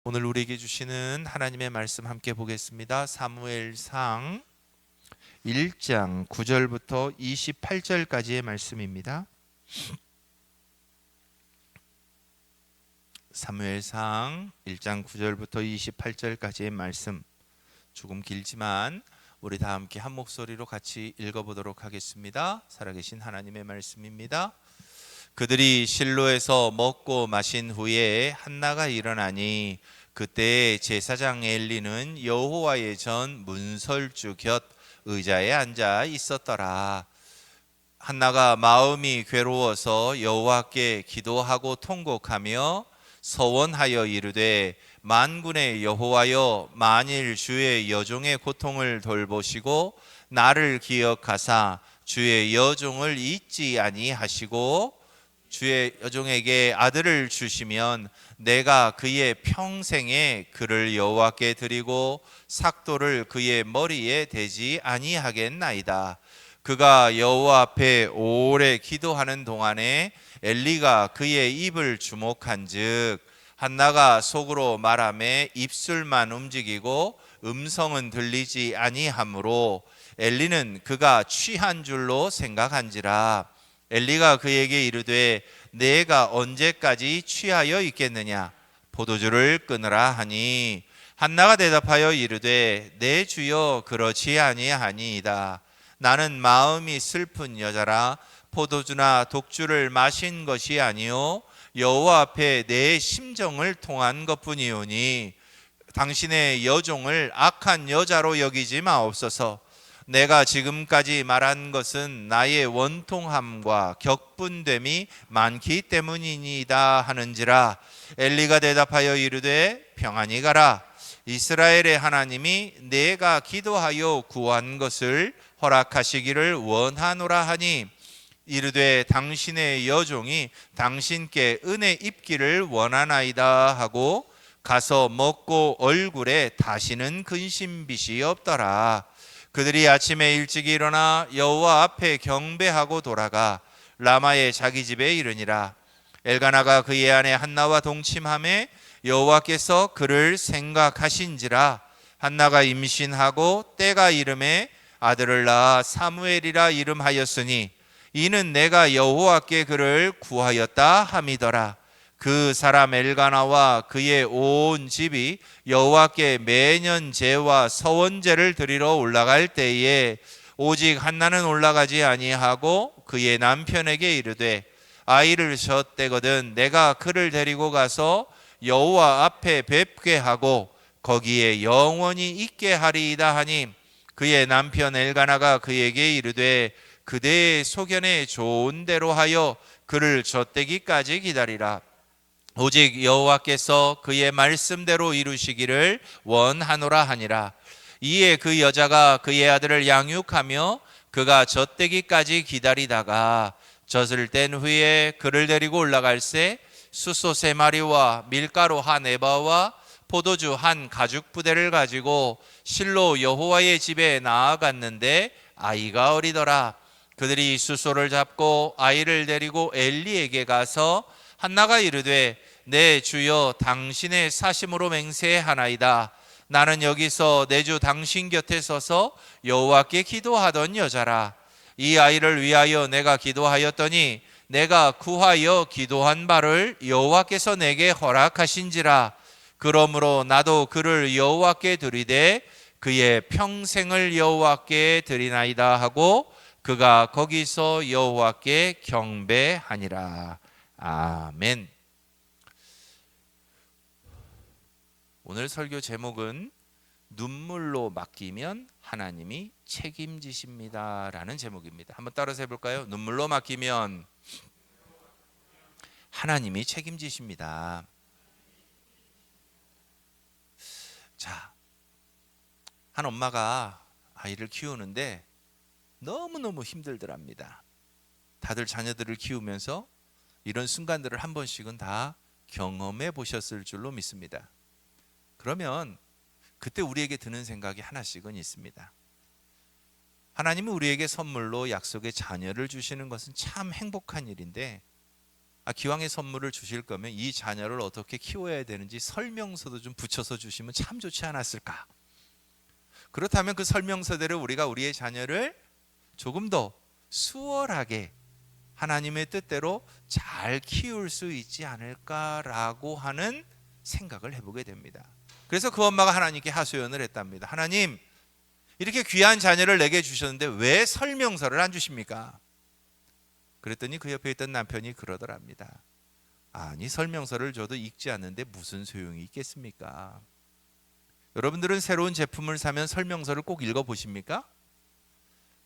오늘 우리에게 주시는 하나님의 말씀 함께 보겠습니다. 사무엘상 1장 9절부터 28절까지의 말씀입니다. 사무엘상 1장 9절부터 28절까지의 말씀, 조금 길지만 우리 다 함께 한 목소리로 같이 읽어보도록 하겠습니다. 살아계신 하나님의 말씀입니다. 그들이 실로에서 먹고 마신 후에 한나가 일어나니 그때 제사장 엘리는 여호와의 전 문설주 곁 의자에 앉아 있었더라. 한나가 마음이 괴로워서 여호와께 기도하고 통곡하며 서원하여 이르되, 만군의 여호와여, 만일 주의 여종의 고통을 돌보시고 나를 기억하사 주의 여종을 잊지 아니하시고 주의 여종에게 아들을 주시면 내가 그의 평생에 그를 여호와께 드리고 삭도를 그의 머리에 대지 아니하겠나이다. 그가 여호와 앞에 오래 기도하는 동안에 엘리가 그의 입을 주목한즉 한나가 속으로 말하매 입술만 움직이고 음성은 들리지 아니하므로 엘리는 그가 취한 줄로 생각한지라. 엘리가 그에게 이르되, 내가 언제까지 취하여 있겠느냐? 포도주를 끊으라 하니 한나가 대답하여 이르되, 내 주여, 그렇지 아니하니이다. 나는 마음이 슬픈 여자라 포도주나 독주를 마신 것이 아니요 여호와 앞에 내 심정을 통한 것뿐이오니 당신의 여종을 악한 여자로 여기지 마옵소서. 내가 지금까지 말한 것은 나의 원통함과 격분됨이 많기 때문이니이다 하는지라. 엘리가 대답하여 이르되, 평안히 가라. 이스라엘의 하나님이 내가 기도하여 구한 것을 허락하시기를 원하노라 하니 이르되, 당신의 여종이 당신께 은혜 입기를 원하나이다 하고 가서 먹고 얼굴에 다시는 근심빛이 없더라. 그들이 아침에 일찍 일어나 여호와 앞에 경배하고 돌아가 라마의 자기 집에 이르니라. 엘가나가 그의 아내 한나와 동침하매 여호와께서 그를 생각하신지라. 한나가 임신하고 때가 이름에 아들을 낳아 사무엘이라 이름하였으니 이는 내가 여호와께 그를 구하였다 함이더라. 그 사람 엘가나와 그의 온 집이 여호와께 매년 제와 서원제를 드리러 올라갈 때에 오직 한나는 올라가지 아니하고 그의 남편에게 이르되, 아이를 젖대거든 내가 그를 데리고 가서 여호와 앞에 뵙게 하고 거기에 영원히 있게 하리이다 하니 그의 남편 엘가나가 그에게 이르되, 그대의 소견에 좋은 대로 하여 그를 젖대기까지 기다리라. 오직 여호와께서 그의 말씀대로 이루시기를 원하노라 하니라. 이에 그 여자가 그의 아들을 양육하며 그가 젖대기까지 기다리다가 젖을 뗀 후에 그를 데리고 올라갈새 숫소 3마리와 밀가루 한 에바와 포도주 한 가죽 부대를 가지고 실로 여호와의 집에 나아갔는데 아이가 어리더라. 그들이 숫소를 잡고 아이를 데리고 엘리에게 가서 한나가 이르되, 내 주여, 당신의 사심으로 맹세하나이다. 나는 여기서 내 주 당신 곁에 서서 여호와께 기도하던 여자라. 이 아이를 위하여 내가 기도하였더니 내가 구하여 기도한 바를 여호와께서 내게 허락하신지라. 그러므로 나도 그를 여호와께 드리되 그의 평생을 여호와께 드리나이다 하고 그가 거기서 여호와께 경배하니라. 아멘. 오늘 설교 제목은 눈물로 맡기면 하나님이 책임지십니다 라는 제목입니다. 한번 따라서 해볼까요? 눈물로 맡기면 하나님이 책임지십니다. 자, 한 엄마가 아이를 키우는데 너무너무 힘들더랍니다. 다들 자녀들을 키우면서 이런 순간들을 한 번씩은 다 경험해 보셨을 줄로 믿습니다. 그러면 그때 우리에게 드는 생각이 하나씩은 있습니다. 하나님은 우리에게 선물로 약속의 자녀를 주시는 것은 참 행복한 일인데 기왕에 선물을 주실 거면 이 자녀를 어떻게 키워야 되는지 설명서도 좀 붙여서 주시면 참 좋지 않았을까. 그렇다면 그 설명서대로 우리가 우리의 자녀를 조금 더 수월하게 하나님의 뜻대로 잘 키울 수 있지 않을까라고 하는 생각을 해보게 됩니다. 그래서 그 엄마가 하나님께 하소연을 했답니다. 하나님, 이렇게 귀한 자녀를 내게 주셨는데 왜 설명서를 안 주십니까? 그랬더니 그 옆에 있던 남편이 그러더랍니다. 아니, 설명서를 줘도 읽지 않는데 무슨 소용이 있겠습니까? 여러분들은 새로운 제품을 사면 설명서를 꼭 읽어보십니까?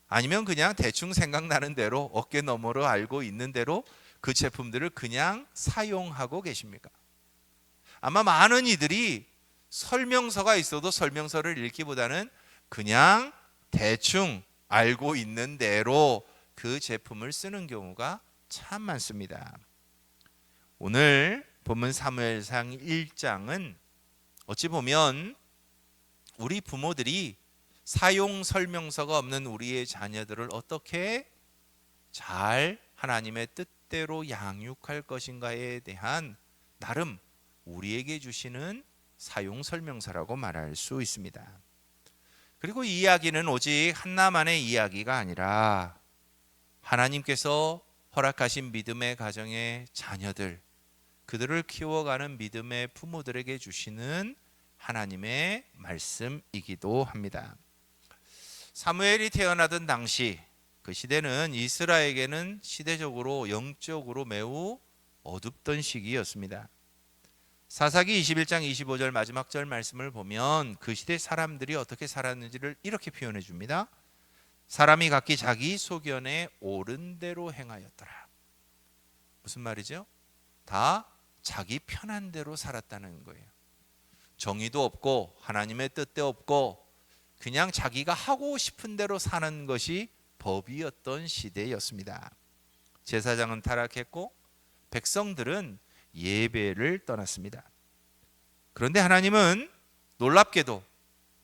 아니면 그냥 대충 생각나는 대로 어깨 너머로 알고 있는 대로 그 제품들을 그냥 사용하고 계십니까? 아마 많은 이들이 설명서가 있어도 설명서를 읽기보다는 그냥 대충 알고 있는 대로 그 제품을 쓰는 경우가 참 많습니다. 오늘 본문 사무엘상 1장은 어찌 보면 우리 부모들이 사용 설명서가 없는 우리의 자녀들을 어떻게 잘 하나님의 뜻대로 양육할 것인가에 대한 나름 우리에게 주시는 사용 설명서라고 말할 수 있습니다. 그리고 이 이야기는 오직 한나만의 이야기가 아니라 하나님께서 허락하신 믿음의 가정의 자녀들, 그들을 키워가는 믿음의 부모들에게 주시는 하나님의 말씀이기도 합니다. 사무엘이 태어나던 당시 그 시대는 이스라엘에게는 시대적으로 영적으로 매우 어둡던 시기였습니다. 사사기 21장 25절 마지막 절 말씀을 보면 그 시대 사람들이 어떻게 살았는지를 이렇게 표현해 줍니다. 사람이 각기 자기 소견에 옳은 대로 행하였더라. 무슨 말이죠? 다 자기 편한 대로 살았다는 거예요. 정의도 없고 하나님의 뜻도 없고 그냥 자기가 하고 싶은 대로 사는 것이 법이었던 시대였습니다. 제사장은 타락했고 백성들은 예배를 떠났습니다. 그런데 하나님은 놀랍게도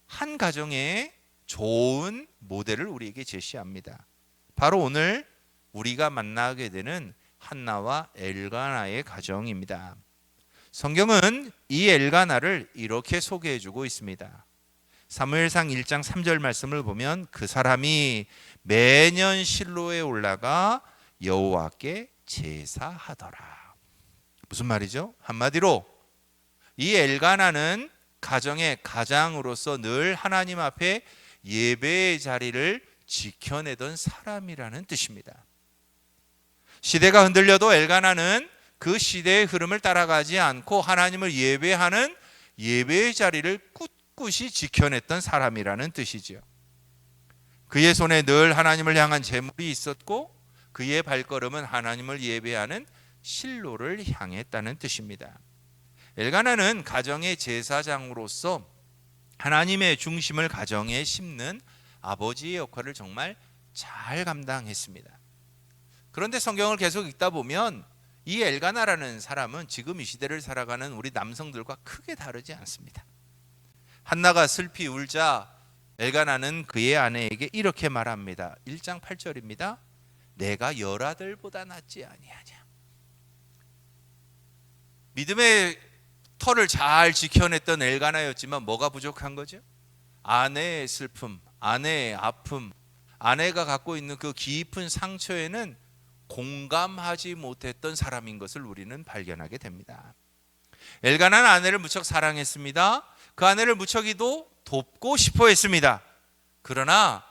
한 가정의 좋은 모델을 우리에게 제시합니다. 바로 오늘 우리가 만나게 되는 한나와 엘가나의 가정입니다. 성경은 이 엘가나를 이렇게 소개해주고 있습니다. 사무엘상 1장 3절 말씀을 보면 그 사람이 매년 실로에 올라가 여호와께 제사하더라. 무슨 말이죠? 한마디로 이 엘가나는 가정의 가장으로서 늘 하나님 앞에 예배의 자리를 지켜내던 사람이라는 뜻입니다. 시대가 흔들려도 엘가나는 그 시대의 흐름을 따라가지 않고 하나님을 예배하는 예배의 자리를 꿋꿋이 지켜냈던 사람이라는 뜻이죠. 그의 손에 늘 하나님을 향한 제물이 있었고 그의 발걸음은 하나님을 예배하는 실로를 향했다는 뜻입니다. 엘가나는 가정의 제사장으로서 하나님의 중심을 가정에 심는 아버지의 역할을 정말 잘 감당했습니다. 그런데 성경을 계속 읽다 보면 이 엘가나라는 사람은 지금 이 시대를 살아가는 우리 남성들과 크게 다르지 않습니다. 한나가 슬피 울자 엘가나는 그의 아내에게 이렇게 말합니다. 1장 8절입니다. 내가 열아들보다 낫지 아니하냐. 믿음의 터를 잘 지켜냈던 엘가나였지만 뭐가 부족한 거죠? 아내의 슬픔, 아내의 아픔, 아내가 갖고 있는 그 깊은 상처에는 공감하지 못했던 사람인 것을 우리는 발견하게 됩니다. 엘가나는 아내를 무척 사랑했습니다. 그 아내를 무척이도 돕고 싶어 했습니다. 그러나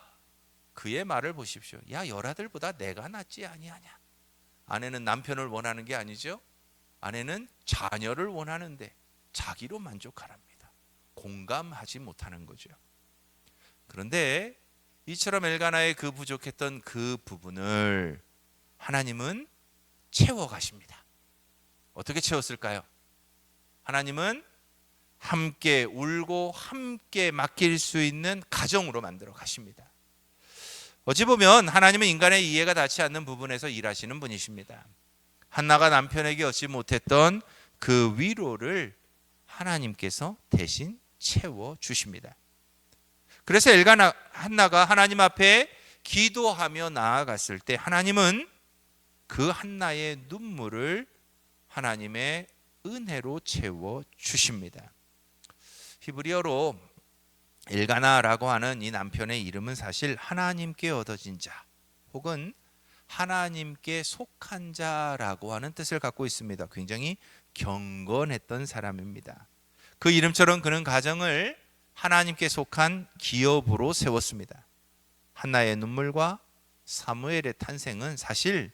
그의 말을 보십시오. 야, 열아들보다 내가 낫지 아니하냐. 아내는 남편을 원하는 게 아니죠. 아내는 자녀를 원하는데 자기로 만족하랍니다. 공감하지 못하는 거죠. 그런데 이처럼 엘가나의 그 부족했던 그 부분을 하나님은 채워가십니다. 어떻게 채웠을까요? 하나님은 함께 울고 함께 맡길 수 있는 가정으로 만들어 가십니다. 어찌 보면 하나님은 인간의 이해가 닿지 않는 부분에서 일하시는 분이십니다. 한나가 남편에게 얻지 못했던 그 위로를 하나님께서 대신 채워주십니다. 그래서 한나가 하나님 앞에 기도하며 나아갔을 때 하나님은 그 한나의 눈물을 하나님의 은혜로 채워 주십니다. 히브리어로 엘가나라고 하는 이 남편의 이름은 사실 하나님께 얻어진 자 혹은 하나님께 속한 자라고 하는 뜻을 갖고 있습니다. 굉장히 경건했던 사람입니다. 그 이름처럼 그는 가정을 하나님께 속한 기업으로 세웠습니다. 한나의 눈물과 사무엘의 탄생은 사실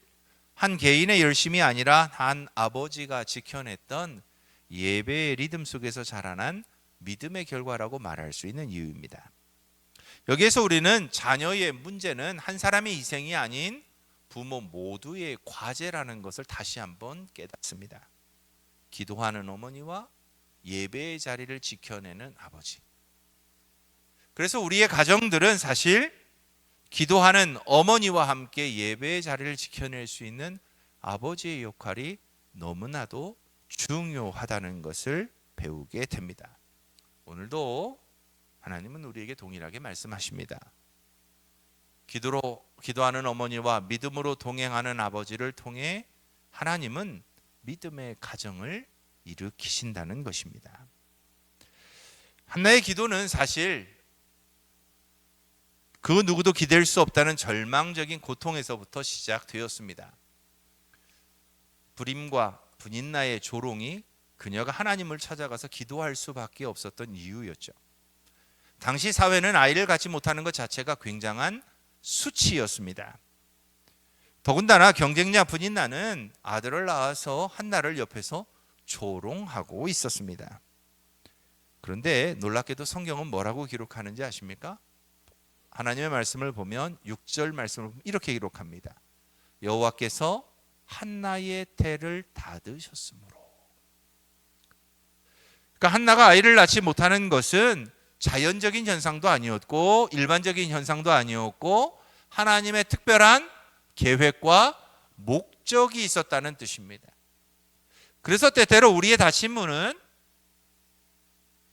한 개인의 열심이 아니라 한 아버지가 지켜냈던 예배의 리듬 속에서 자라난 믿음의 결과라고 말할 수 있는 이유입니다. 여기에서 우리는 자녀의 문제는 한 사람의 희생이 아닌 부모 모두의 과제라는 것을 다시 한번 깨닫습니다. 기도하는 어머니와 예배의 자리를 지켜내는 아버지. 그래서 우리의 가정들은 사실 기도하는 어머니와 함께 예배의 자리를 지켜낼 수 있는 아버지의 역할이 너무나도 중요하다는 것을 배우게 됩니다. 오늘도 하나님은 우리에게 동일하게 말씀하십니다. 기도하는 어머니와 믿음으로 동행하는 아버지를 통해 하나님은 믿음의 가정을 일으키신다는 것입니다. 한나의 기도는 사실 그 누구도 기댈 수 없다는 절망적인 고통에서부터 시작되었습니다. 불임과 분인나의 조롱이 그녀가 하나님을 찾아가서 기도할 수밖에 없었던 이유였죠. 당시 사회는 아이를 갖지 못하는 것 자체가 굉장한 수치였습니다. 더군다나 경쟁자 분인나는 아들을 낳아서 한나를 옆에서 조롱하고 있었습니다. 그런데 놀랍게도 성경은 뭐라고 기록하는지 아십니까? 하나님의 말씀을 보면 6절 말씀을 보면 이렇게 기록합니다. 여호와께서 한나의 태를 닫으셨으므로. 그러니까 한나가 아이를 낳지 못하는 것은 자연적인 현상도 아니었고 일반적인 현상도 아니었고 하나님의 특별한 계획과 목적이 있었다는 뜻입니다. 그래서 때때로 우리의 닫힌 문은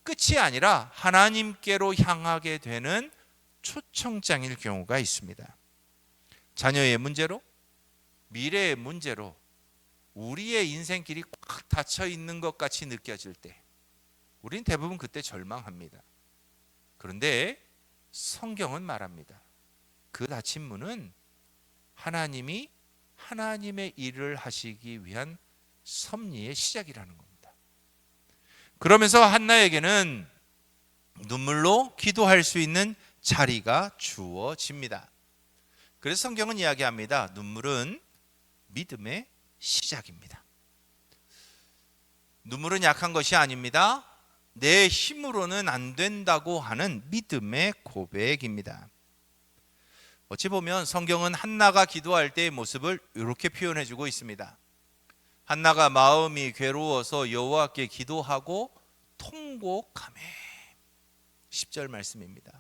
끝이 아니라 하나님께로 향하게 되는 초청장일 경우가 있습니다. 자녀의 문제로, 미래의 문제로 우리의 인생길이 꽉 닫혀 있는 것 같이 느껴질 때 우린 대부분 그때 절망합니다. 그런데 성경은 말합니다. 그 닫힌 문은 하나님이 하나님의 일을 하시기 위한 섭리의 시작이라는 겁니다. 그러면서 한나에게는 눈물로 기도할 수 있는 자리가 주어집니다. 그래서 성경은 이야기합니다. 눈물은 믿음의 시작입니다. 눈물은 약한 것이 아닙니다. 내 힘으로는 안 된다고 하는 믿음의 고백입니다. 어찌 보면 성경은 한나가 기도할 때의 모습을 이렇게 표현해주고 있습니다. 한나가 마음이 괴로워서 여호와께 기도하고 통곡하매. 10절 말씀입니다.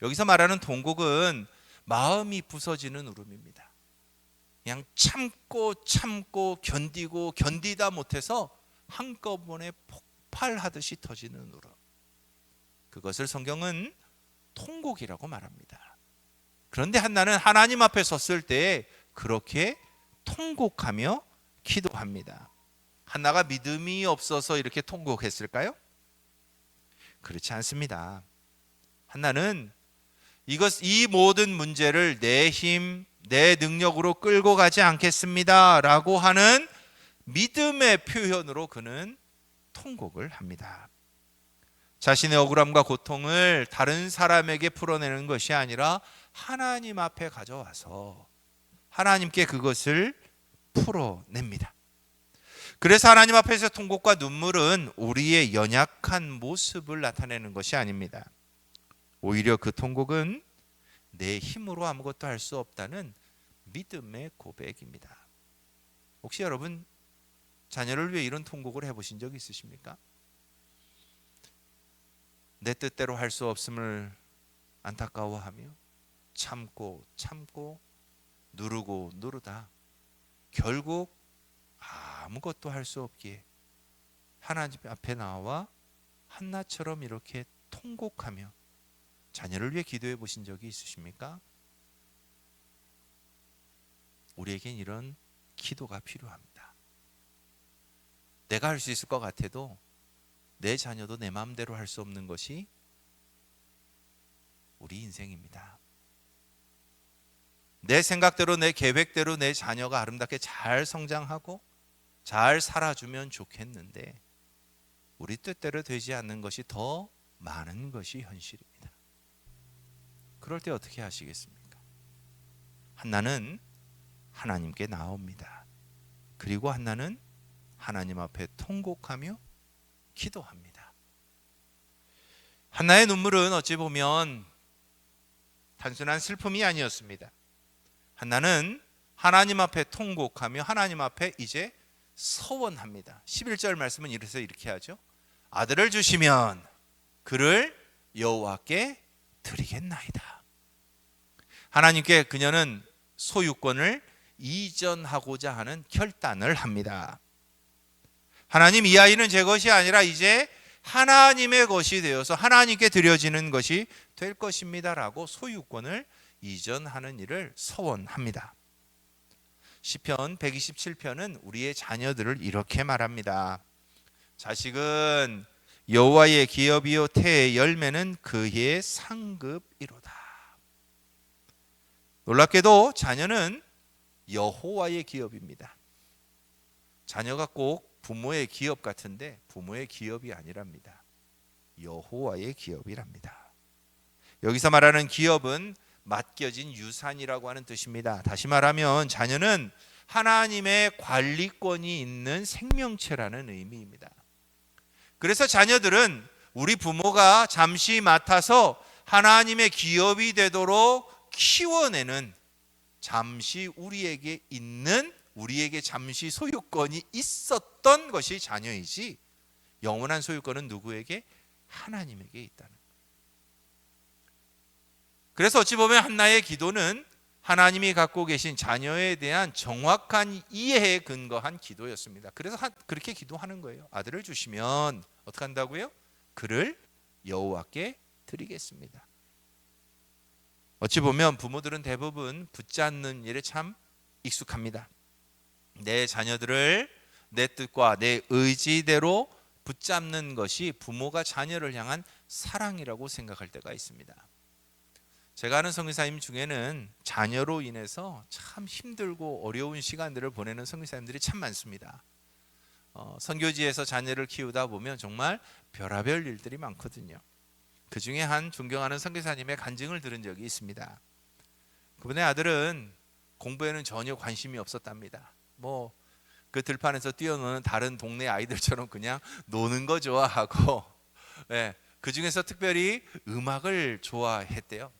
여기서 말하는 통곡은 마음이 부서지는 울음입니다. 그냥 참고 견디고 견디다 못해서 한꺼번에 폭발하듯이 터지는 울음. 그것을 성경은 통곡이라고 말합니다. 그런데 한나는 하나님 앞에 섰을 때 그렇게 통곡하며 기도합니다. 한나가 믿음이 없어서 이렇게 통곡했을까요? 그렇지 않습니다. 한나는 이 모든 문제를 내 힘, 내 능력으로 끌고 가지 않겠습니다 라고 하는 믿음의 표현으로 그는 통곡을 합니다. 자신의 억울함과 고통을 다른 사람에게 풀어내는 것이 아니라 하나님 앞에 가져와서 하나님께 그것을 풀어냅니다. 그래서 하나님 앞에서 통곡과 눈물은 우리의 연약한 모습을 나타내는 것이 아닙니다. 오히려 그 통곡은 내 힘으로 아무것도 할 수 없다는 믿음의 고백입니다. 혹시 여러분 자녀를 위해 이런 통곡을 해보신 적 있으십니까? 내 뜻대로 할 수 없음을 안타까워하며 참고 누르다 결국 아무것도 할 수 없기에 하나님 앞에 나와 한나처럼 이렇게 통곡하며 자녀를 위해 기도해 보신 적이 있으십니까? 우리에겐 이런 기도가 필요합니다. 내가 할 수 있을 것 같아도 내 자녀도 내 마음대로 할 수 없는 것이 우리 인생입니다. 내 생각대로 내 계획대로 내 자녀가 아름답게 잘 성장하고 잘 살아주면 좋겠는데 우리 뜻대로 되지 않는 것이 더 많은 것이 현실입니다. 그럴 때 어떻게 하시겠습니까? 한나는 하나님께 나옵니다. 그리고 한나는 하나님 앞에 통곡하며 기도합니다. 한나의 눈물은 어찌 보면 단순한 슬픔이 아니었습니다. 한나는 하나님 앞에 통곡하며 하나님 앞에 이제 서원합니다. 11절 말씀은 이렇게 하죠. 아들을 주시면 그를 여호와께 드리겠나이다. 하나님께 그녀는 소유권을 이전하고자 하는 결단을 합니다. 하나님, 이 아이는 제 것이 아니라 이제 하나님의 것이 되어서 하나님께 드려지는 것이 될 것입니다라고 소유권을 이전하는 일을 서원합니다. 시편 127편은 우리의 자녀들을 이렇게 말합니다. 자식은 여호와의 기업이요 태의 열매는 그의 상급이로다. 놀랍게도 자녀는 여호와의 기업입니다. 자녀가 꼭 부모의 기업 같은데 부모의 기업이 아니랍니다. 여호와의 기업이랍니다. 여기서 말하는 기업은 맡겨진 유산이라고 하는 뜻입니다. 다시 말하면 자녀는 하나님의 관리권이 있는 생명체라는 의미입니다. 그래서 자녀들은 우리 부모가 잠시 맡아서 하나님의 기업이 되도록 키워내는, 잠시 우리에게 잠시 소유권이 있었던 것이 자녀이지 영원한 소유권은 누구에게? 하나님에게 있다는. 그래서 어찌 보면 한나의 기도는 하나님이 갖고 계신 자녀에 대한 정확한 이해에 근거한 기도였습니다. 그래서 그렇게 기도하는 거예요. 아들을 주시면 어떻게 한다고요? 그를 여호와께 드리겠습니다. 어찌 보면 부모들은 대부분 붙잡는 일에 참 익숙합니다. 내 자녀들을 내 뜻과 내 의지대로 붙잡는 것이 부모가 자녀를 향한 사랑이라고 생각할 때가 있습니다. 제가 아는 선교사님 중에는 자녀로 인해서 참 힘들고 어려운 시간들을 보내는 선교사님들이 참 많습니다. 선교지에서 자녀를 키우다 보면 정말 별의별 일들이 많거든요. 그 중에 한 존경하는 선교사님의 간증을 들은 적이 있습니다. 그분의 아들은 공부에는 전혀 관심이 없었답니다. 그 들판에서 뛰어노는 다른 동네 아이들처럼 그냥 노는 거 좋아하고, 그 중에서 특별히 음악을 좋아했대요.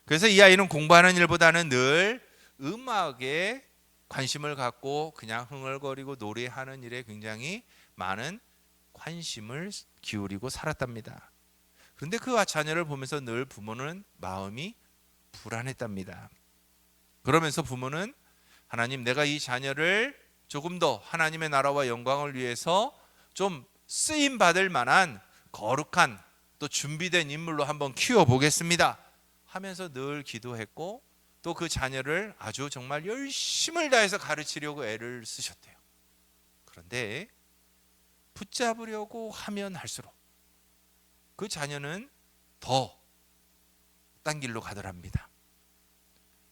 그래서 이 아이는 공부하는 일보다는 늘 음악에 관심을 갖고 그냥 흥얼거리고 노래하는 일에 굉장히 많은 관심을 기울이고 살았답니다. 그런데 그 자녀를 보면서 늘 부모는 마음이 불안했답니다. 그러면서 부모는 하나님, 내가 이 자녀를 조금 더 하나님의 나라와 영광을 위해서 좀 쓰임 받을 만한 거룩한 또 준비된 인물로 한번 키워보겠습니다 하면서 늘 기도했고, 또 그 자녀를 아주 정말 열심을 다해서 가르치려고 애를 쓰셨대요. 그런데 붙잡으려고 하면 할수록 그 자녀는 더 딴 길로 가더랍니다.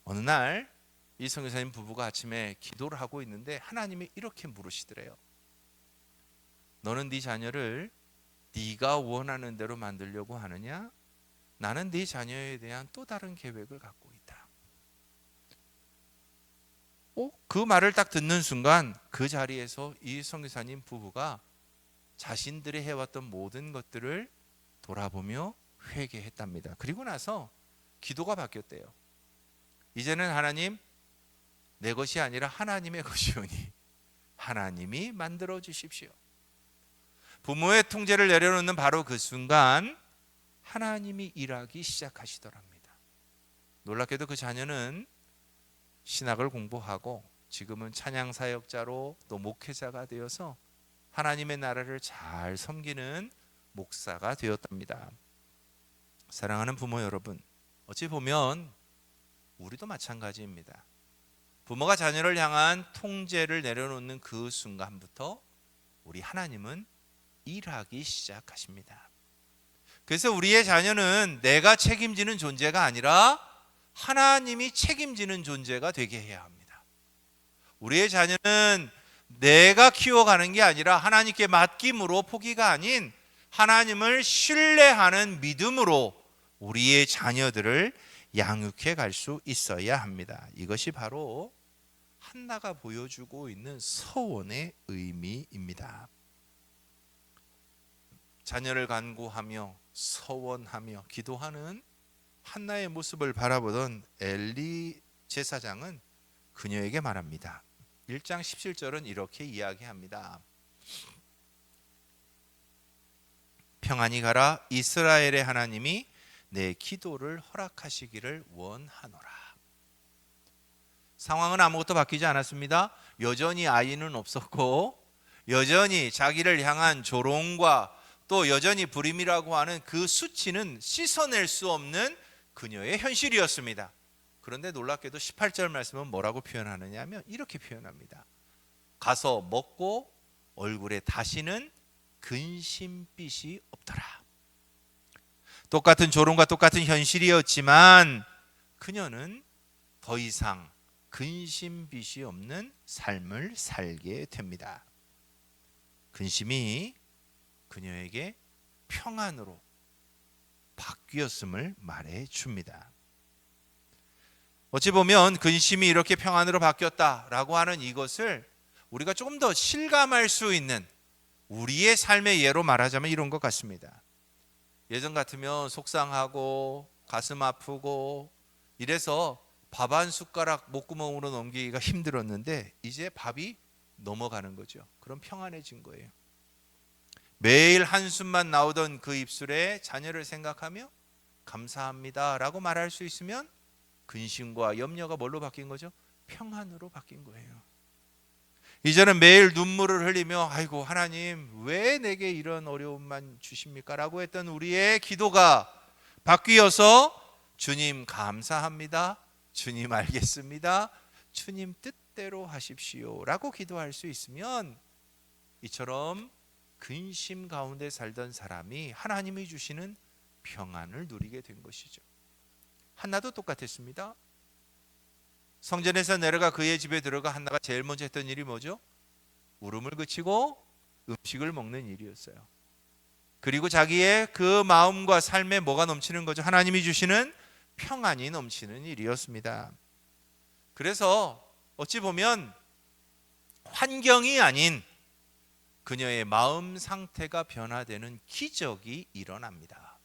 어느 날 이 선교사님 부부가 아침에 기도를 하고 있는데 하나님이 이렇게 물으시더래요. 너는 네 자녀를 네가 원하는 대로 만들려고 하느냐? 나는 네 자녀에 대한 또 다른 계획을 갖고 있다. 그 말을 딱 듣는 순간 그 자리에서 이 선교사님 부부가 자신들이 해왔던 모든 것들을 돌아보며 회개했답니다. 그리고 나서 기도가 바뀌었대요. 이제는 하나님, 내 것이 아니라 하나님의 것이오니 하나님이 만들어 주십시오. 부모의 통제를 내려놓는 바로 그 순간 하나님이 일하기 시작하시더랍니다. 놀랍게도 그 자녀는 신학을 공부하고 지금은 찬양 사역자로 또 목회자가 되어서 하나님의 나라를 잘 섬기는 목사가 되었답니다. 사랑하는 부모 여러분, 어찌 보면 우리도 마찬가지입니다. 부모가 자녀를 향한 통제를 내려놓는 그 순간부터 우리 하나님은 일하기 시작하십니다. 그래서 우리의 자녀는 내가 책임지는 존재가 아니라 하나님이 책임지는 존재가 되게 해야 합니다. 우리의 자녀는 내가 키워가는 게 아니라 하나님께 맡김으로 포기가 아닌 하나님을 신뢰하는 믿음으로 우리의 자녀들을 양육해 갈 수 있어야 합니다. 이것이 바로 한나가 보여주고 있는 서원의 의미입니다. 자녀를 간구하며 서원하며 기도하는 한나의 모습을 바라보던 엘리 제사장은 그녀에게 말합니다. 1장 17절은 이렇게 이야기합니다. 평안히 가라. 이스라엘의 하나님이 내 기도를 허락하시기를 원하노라. 상황은 아무것도 바뀌지 않았습니다. 여전히 아이는 없었고 여전히 자기를 향한 조롱과 또 여전히 불임이라고 하는 그 수치는 씻어낼 수 없는 그녀의 현실이었습니다. 그런데 놀랍게도 18절 말씀은 뭐라고 표현하느냐 하면 이렇게 표현합니다. 가서 먹고 얼굴에 다시는 근심빛이 없더라. 똑같은 조롱과 똑같은 현실이었지만 그녀는 더 이상 근심빛이 없는 삶을 살게 됩니다. 근심이 그녀에게 평안으로 바뀌었음을 말해 줍니다. 어찌 보면 근심이 이렇게 평안으로 바뀌었다라고 하는 이것을 우리가 조금 더 실감할 수 있는 우리의 삶의 예로 말하자면 이런 것 같습니다. 예전 같으면 속상하고 가슴 아프고 이래서 밥 한 숟가락 목구멍으로 넘기기가 힘들었는데 이제 밥이 넘어가는 거죠. 그럼 평안해진 거예요. 매일 한숨만 나오던 그 입술에 자녀를 생각하며 감사합니다 라고 말할 수 있으면 근심과 염려가 뭘로 바뀐 거죠? 평안으로 바뀐 거예요. 이제는 매일 눈물을 흘리며 아이고 하나님 왜 내게 이런 어려움만 주십니까? 라고 했던 우리의 기도가 바뀌어서 주님 감사합니다. 주님 알겠습니다. 주님 뜻대로 하십시오 라고 기도할 수 있으면 이처럼 근심 가운데 살던 사람이 하나님이 주시는 평안을 누리게 된 것이죠. 한나도 똑같았습니다. 성전에서 내려가 그의 집에 들어가 한나가 제일 먼저 했던 일이 뭐죠? 울음을 그치고 음식을 먹는 일이었어요. 그리고 자기의 그 마음과 삶에 뭐가 넘치는 거죠? 하나님이 주시는 평안이 넘치는 일이었습니다. 그래서 어찌 보면 환경이 아닌 그녀의 마음 상태가 변화되는 기적이 일어납니다.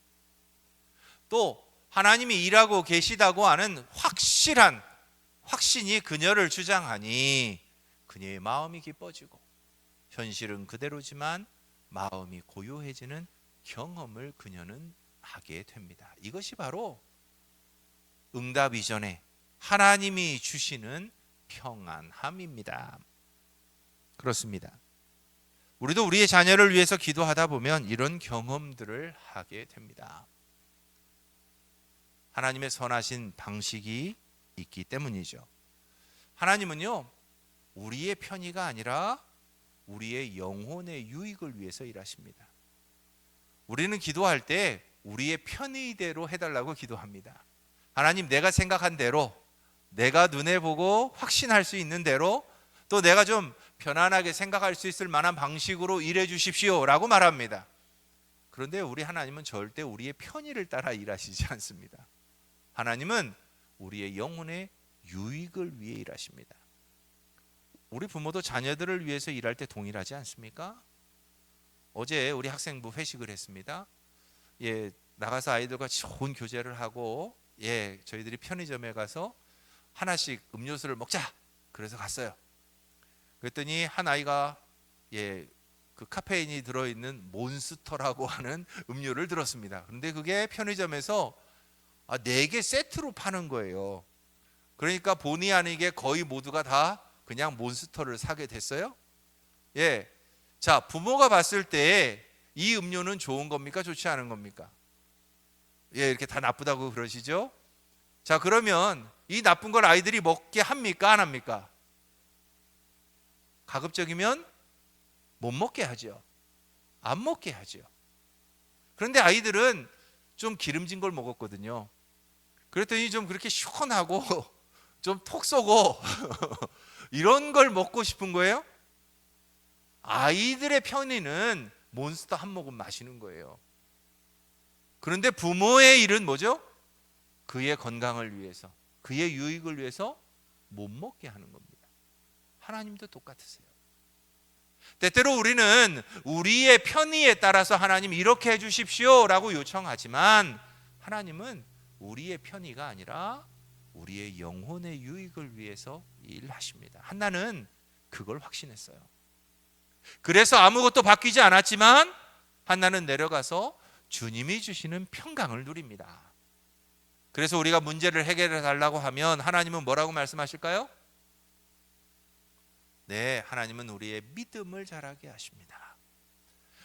또 하나님이 일하고 계시다고 하는 확신이 그녀를 주장하니 그녀의 마음이 기뻐지고 현실은 그대로지만 마음이 고요해지는 경험을 그녀는 하게 됩니다. 이것이 바로 응답 이전에 하나님이 주시는 평안함입니다. 그렇습니다. 우리도 우리의 자녀를 위해서 기도하다 보면 이런 경험들을 하게 됩니다. 하나님의 선하신 방식이 있기 때문이죠. 하나님은요, 우리의 편의가 아니라 우리의 영혼의 유익을 위해서 일하십니다. 우리는 기도할 때 우리의 편의대로 해달라고 기도합니다. 하나님, 내가 생각한 대로, 내가 눈에 보고 확신할 수 있는 대로, 또 내가 좀 편안하게 생각할 수 있을 만한 방식으로 일해 주십시오 라고 말합니다. 그런데 우리 하나님은 절대 우리의 편의를 따라 일하시지 않습니다. 하나님은 우리의 영혼의 유익을 위해 일하십니다. 우리 부모도 자녀들을 위해서 일할 때 동일하지 않습니까? 어제 우리 학생부 회식을 했습니다. 나가서 아이들과 좋은 교제를 하고 저희들이 편의점에 가서 하나씩 음료수를 먹자. 그래서 갔어요. 그랬더니 한 아이가 그 카페인이 들어있는 몬스터라고 하는 음료를 들었습니다. 그런데 그게 편의점에서 4개 세트로 파는 거예요. 그러니까 본의 아니게 거의 모두가 다 그냥 몬스터를 사게 됐어요. 자, 부모가 봤을 때 이 음료는 좋은 겁니까? 좋지 않은 겁니까? 이렇게 다 나쁘다고 그러시죠? 자, 그러면 이 나쁜 걸 아이들이 먹게 합니까? 안 합니까? 가급적이면 못 먹게 하죠. 안 먹게 하죠. 그런데 아이들은 좀 기름진 걸 먹었거든요. 그랬더니 좀 그렇게 시원하고 좀 톡 쏘고 이런 걸 먹고 싶은 거예요. 아이들의 편의는 몬스터 한 모금 마시는 거예요. 그런데 부모의 일은 뭐죠? 그의 건강을 위해서, 그의 유익을 위해서 못 먹게 하는 겁니다. 하나님도 똑같으세요. 때때로 우리는 우리의 편의에 따라서 하나님 이렇게 해주십시오 라고 요청하지만, 하나님은 우리의 편의가 아니라 우리의 영혼의 유익을 위해서 일하십니다. 한나는 그걸 확신했어요. 그래서 아무것도 바뀌지 않았지만 한나는 내려가서 주님이 주시는 평강을 누립니다. 그래서 우리가 문제를 해결해 달라고 하면 하나님은 뭐라고 말씀하실까요? 네, 하나님은 우리의 믿음을 자라게 하십니다.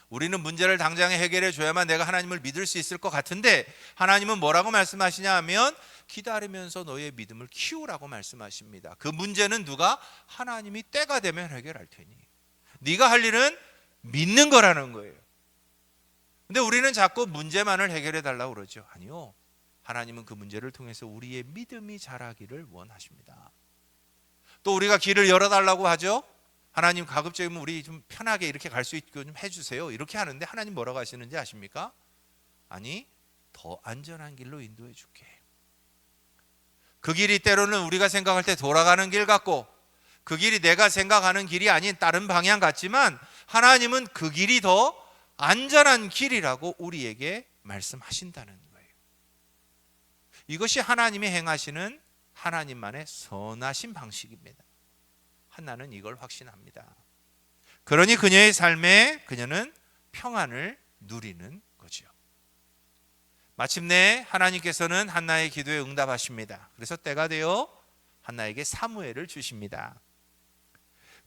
우리는 문제를 당장에 해결해 줘야만 내가 하나님을 믿을 수 있을 것 같은데, 하나님은 뭐라고 말씀하시냐 하면 기다리면서 너의 믿음을 키우라고 말씀하십니다. 그 문제는 누가? 하나님이 때가 되면 해결할 테니 네가 할 일은 믿는 거라는 거예요. 근데 우리는 자꾸 문제만을 해결해 달라고 그러죠. 아니요, 하나님은 그 문제를 통해서 우리의 믿음이 자라기를 원하십니다. 또 우리가 길을 열어달라고 하죠. 하나님 가급적이면 우리 좀 편하게 이렇게 갈 수 있게 좀 해주세요. 이렇게 하는데 하나님 뭐라고 하시는지 아십니까? 아니, 더 안전한 길로 인도해 줄게. 그 길이 때로는 우리가 생각할 때 돌아가는 길 같고, 그 길이 내가 생각하는 길이 아닌 다른 방향 같지만, 하나님은 그 길이 더 안전한 길이라고 우리에게 말씀하신다는 거예요. 이것이 하나님이 행하시는 하나님만의 선하신 방식입니다. 한나는 이걸 확신합니다. 그러니 그녀의 삶에 그녀는 평안을 누리는 거죠. 마침내 하나님께서는 한나의 기도에 응답하십니다. 그래서 때가 되어 한나에게 사무엘을 주십니다.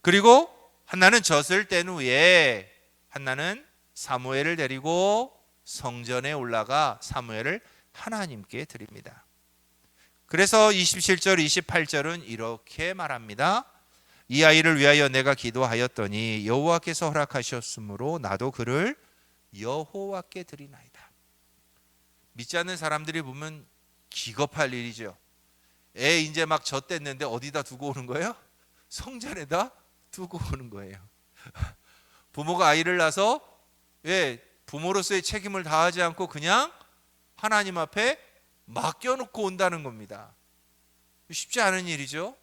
그리고 한나는 젖을 뗀 후에 한나는 사무엘을 데리고 성전에 올라가 사무엘을 하나님께 드립니다. 그래서 27절 28절은 이렇게 말합니다. 이 아이를 위하여 내가 기도하였더니 여호와께서 허락하셨으므로 나도 그를 여호와께 드리나이다. 믿지 않는 사람들이 보면 기겁할 일이죠. 애 이제 막 젖댔는데 어디다 두고 오는 거예요? 성전에다 두고 오는 거예요. 부모가 아이를 낳아서 부모로서의 책임을 다하지 않고 그냥 하나님 앞에 맡겨놓고 온다는 겁니다. 쉽지 않은 일이죠.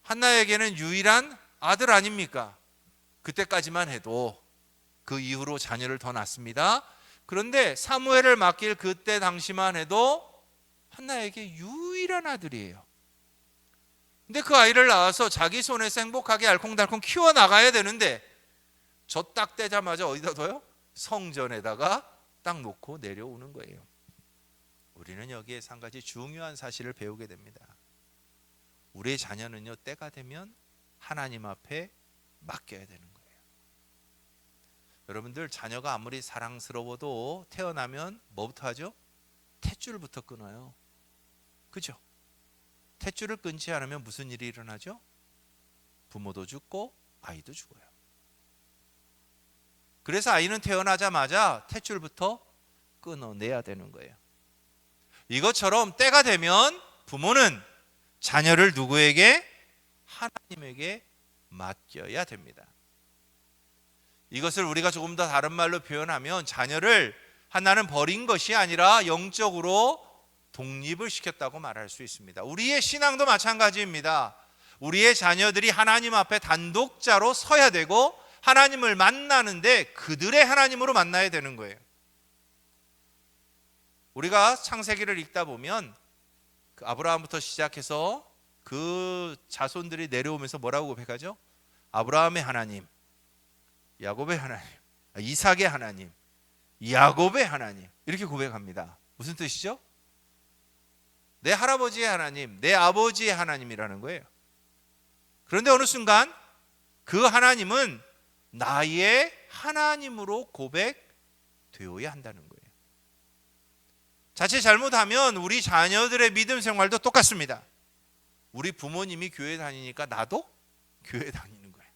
한나에게는 유일한 아들 아닙니까? 그때까지만 해도. 그 이후로 자녀를 더 낳습니다. 그런데 사무엘을 맡길 그때 당시만 해도 한나에게 유일한 아들이에요. 근데 그 아이를 낳아서 자기 손에서 행복하게 알콩달콩 키워나가야 되는데, 저 딱 떼자마자 어디다 둬요? 성전에다가 딱 놓고 내려오는 거예요. 우리는 여기에서 한 가지 중요한 사실을 배우게 됩니다. 우리의 자녀는요, 때가 되면 하나님 앞에 맡겨야 되는 거예요. 여러분들, 자녀가 아무리 사랑스러워도 태어나면 뭐부터 하죠? 탯줄부터 끊어요. 그죠? 탯줄을 끊지 않으면 무슨 일이 일어나죠? 부모도 죽고 아이도 죽어요. 그래서 아이는 태어나자마자 탯줄부터 끊어내야 되는 거예요. 이것처럼 때가 되면 부모는 자녀를 누구에게? 하나님에게 맡겨야 됩니다. 이것을 우리가 조금 더 다른 말로 표현하면, 자녀를 한나는 버린 것이 아니라 영적으로 독립을 시켰다고 말할 수 있습니다. 우리의 신앙도 마찬가지입니다. 우리의 자녀들이 하나님 앞에 단독자로 서야 되고, 하나님을 만나는데 그들의 하나님으로 만나야 되는 거예요. 우리가 창세기를 읽다 보면 그 아브라함부터 시작해서 그 자손들이 내려오면서 뭐라고 고백하죠? 아브라함의 하나님, 야곱의 하나님, 이삭의 하나님, 야곱의 하나님, 이렇게 고백합니다. 무슨 뜻이죠? 내 할아버지의 하나님, 내 아버지의 하나님이라는 거예요. 그런데 어느 순간 그 하나님은 나의 하나님으로 고백되어야 한다는 거예요. 자칫 잘못하면 우리 자녀들의 믿음 생활도 똑같습니다. 우리 부모님이 교회 다니니까 나도 교회 다니는 거예요.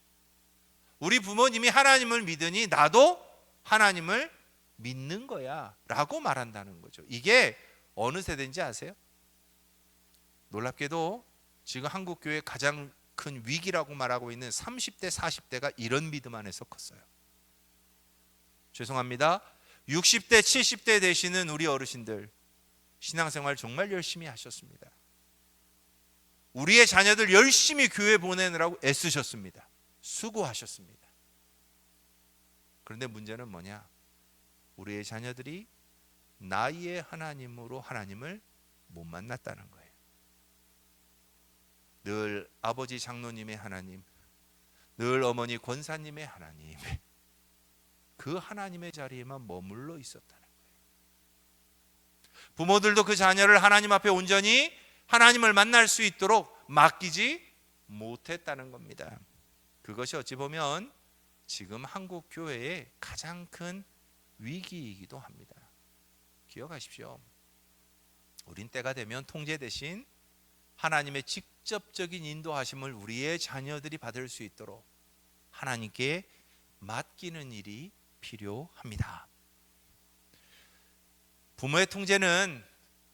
우리 부모님이 하나님을 믿으니 나도 하나님을 믿는 거야 라고 말한다는 거죠. 이게 어느 세대인지 아세요? 놀랍게도 지금 한국교회 가장 큰 위기라고 말하고 있는 30대 40대가 이런 믿음 안에서 컸어요. 죄송합니다. 60대 70대 되시는 우리 어르신들 신앙생활 정말 열심히 하셨습니다. 우리의 자녀들 열심히 교회 보내느라고 애쓰셨습니다. 수고하셨습니다. 그런데 문제는 뭐냐? 우리의 자녀들이 나의 하나님으로 하나님을 못 만났다는 거예요. 늘 아버지 장로님의 하나님, 늘 어머니 권사님의 하나님, 그 하나님의 자리에만 머물러 있었다는 거예요. 부모들도 그 자녀를 하나님 앞에 온전히 하나님을 만날 수 있도록 맡기지 못했다는 겁니다. 그것이 어찌 보면 지금 한국 교회의 가장 큰 위기이기도 합니다. 기억하십시오. 우린 때가 되면 통제 대신 하나님의 직접적인 인도하심을 우리의 자녀들이 받을 수 있도록 하나님께 맡기는 일이 필요합니다. 부모의 통제는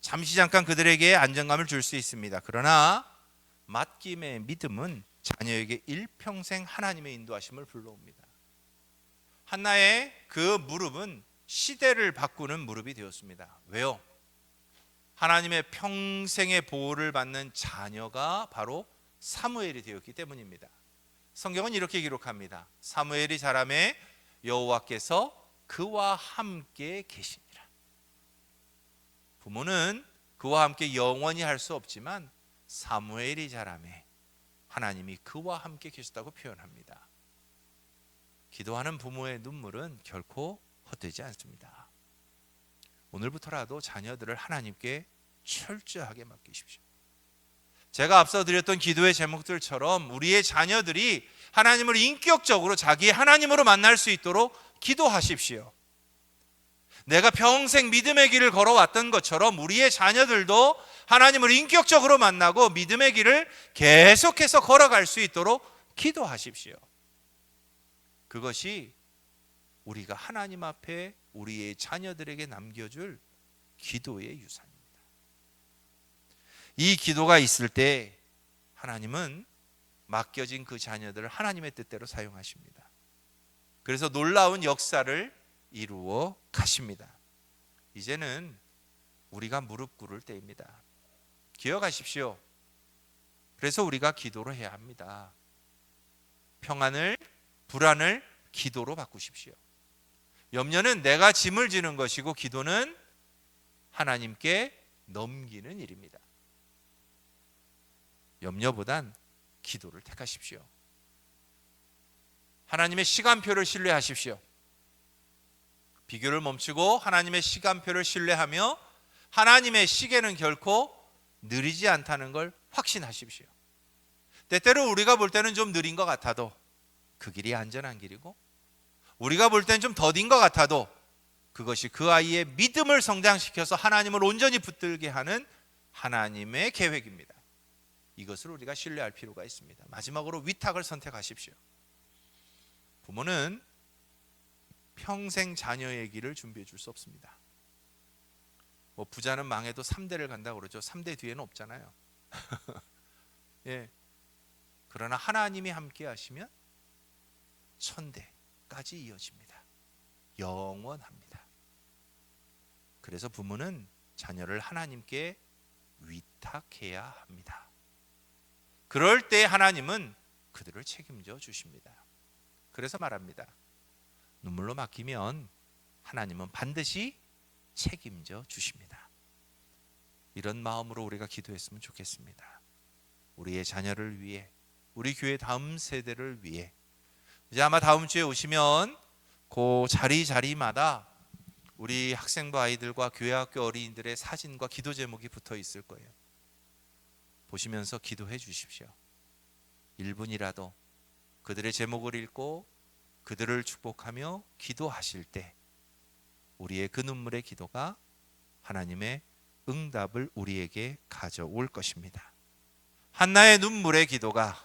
잠시 잠깐 그들에게 안정감을 줄 수 있습니다. 그러나 맡김의 믿음은 자녀에게 일평생 하나님의 인도하심을 불러옵니다. 한나의 그 무릎은 시대를 바꾸는 무릎이 되었습니다. 왜요? 하나님의 평생의 보호를 받는 자녀가 바로 사무엘이 되었기 때문입니다. 성경은 이렇게 기록합니다. 사무엘이 자라매 여호와께서 그와 함께 계시니라. 부모는 그와 함께 영원히 할 수 없지만 사무엘이 자라매 하나님이 그와 함께 계셨다고 표현합니다. 기도하는 부모의 눈물은 결코 헛되지 않습니다. 오늘부터라도 자녀들을 하나님께 철저하게 맡기십시오. 제가 앞서 드렸던 기도의 제목들처럼 우리의 자녀들이 하나님을 인격적으로 자기의 하나님으로 만날 수 있도록 기도하십시오. 내가 평생 믿음의 길을 걸어왔던 것처럼 우리의 자녀들도 하나님을 인격적으로 만나고 믿음의 길을 계속해서 걸어갈 수 있도록 기도하십시오. 그것이 우리가 하나님 앞에 우리의 자녀들에게 남겨줄 기도의 유산입니다. 이 기도가 있을 때 하나님은 맡겨진 그 자녀들을 하나님의 뜻대로 사용하십니다. 그래서 놀라운 역사를 이루어 가십니다. 이제는 우리가 무릎 꿇을 때입니다. 기억하십시오. 그래서 우리가 기도로 해야 합니다. 평안을, 불안을 기도로 바꾸십시오. 염려는 내가 짐을 지는 것이고 기도는 하나님께 넘기는 일입니다. 염려보단 기도를 택하십시오. 하나님의 시간표를 신뢰하십시오. 비교를 멈추고 하나님의 시간표를 신뢰하며 하나님의 시계는 결코 느리지 않다는 걸 확신하십시오. 때때로 우리가 볼 때는 좀 느린 것 같아도 그 길이 안전한 길이고, 우리가 볼 때는 좀 더딘 것 같아도 그것이 그 아이의 믿음을 성장시켜서 하나님을 온전히 붙들게 하는 하나님의 계획입니다. 이것을 우리가 신뢰할 필요가 있습니다. 마지막으로 위탁을 선택하십시오. 부모는 평생 자녀의 길을 준비해 줄 수 없습니다. 부자는 망해도 3대를 간다고 그러죠. 3대 뒤에는 없잖아요. 예. 그러나 하나님이 함께 하시면 1000대까지 이어집니다. 영원합니다. 그래서 부모는 자녀를 하나님께 위탁해야 합니다. 그럴 때 하나님은 그들을 책임져 주십니다. 그래서 말합니다. 눈물로 맡기면 하나님은 반드시 책임져 주십니다. 이런 마음으로 우리가 기도했으면 좋겠습니다. 우리의 자녀를 위해, 우리 교회 다음 세대를 위해. 이제 아마 다음 주에 오시면 그 자리마다 우리 학생부 아이들과 교회학교 어린이들의 사진과 기도 제목이 붙어 있을 거예요. 보시면서 기도해 주십시오. 1분이라도 그들의 제목을 읽고 그들을 축복하며 기도하실 때 우리의 그 눈물의 기도가 하나님의 응답을 우리에게 가져올 것입니다. 한나의 눈물의 기도가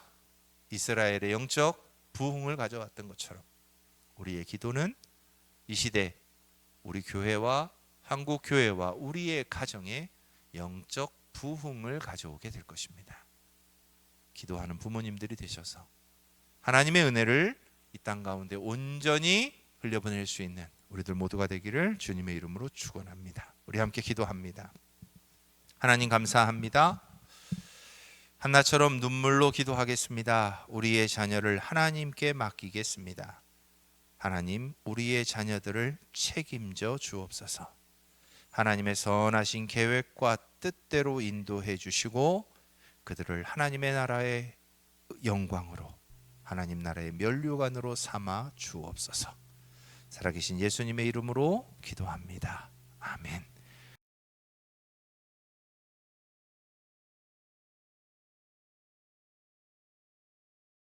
이스라엘의 영적 부흥을 가져왔던 것처럼 우리의 기도는 이 시대 우리 교회와 한국 교회와 우리의 가정에 영적 부흥을 가져오게 될 것입니다. 기도하는 부모님들이 되셔서 하나님의 은혜를 이 땅 가운데 온전히 흘려보낼 수 있는 우리들 모두가 되기를 주님의 이름으로 축원합니다. 우리 함께 기도합니다. 하나님 감사합니다. 한나처럼 눈물로 기도하겠습니다. 우리의 자녀를 하나님께 맡기겠습니다. 하나님, 우리의 자녀들을 책임져 주옵소서. 하나님의 선하신 계획과 뜻대로 인도해 주시고 그들을 하나님의 나라의 영광으로, 하나님 나라의 면류관으로 삼아 주옵소서. 살아계신 예수님의 이름으로 기도합니다. 아멘.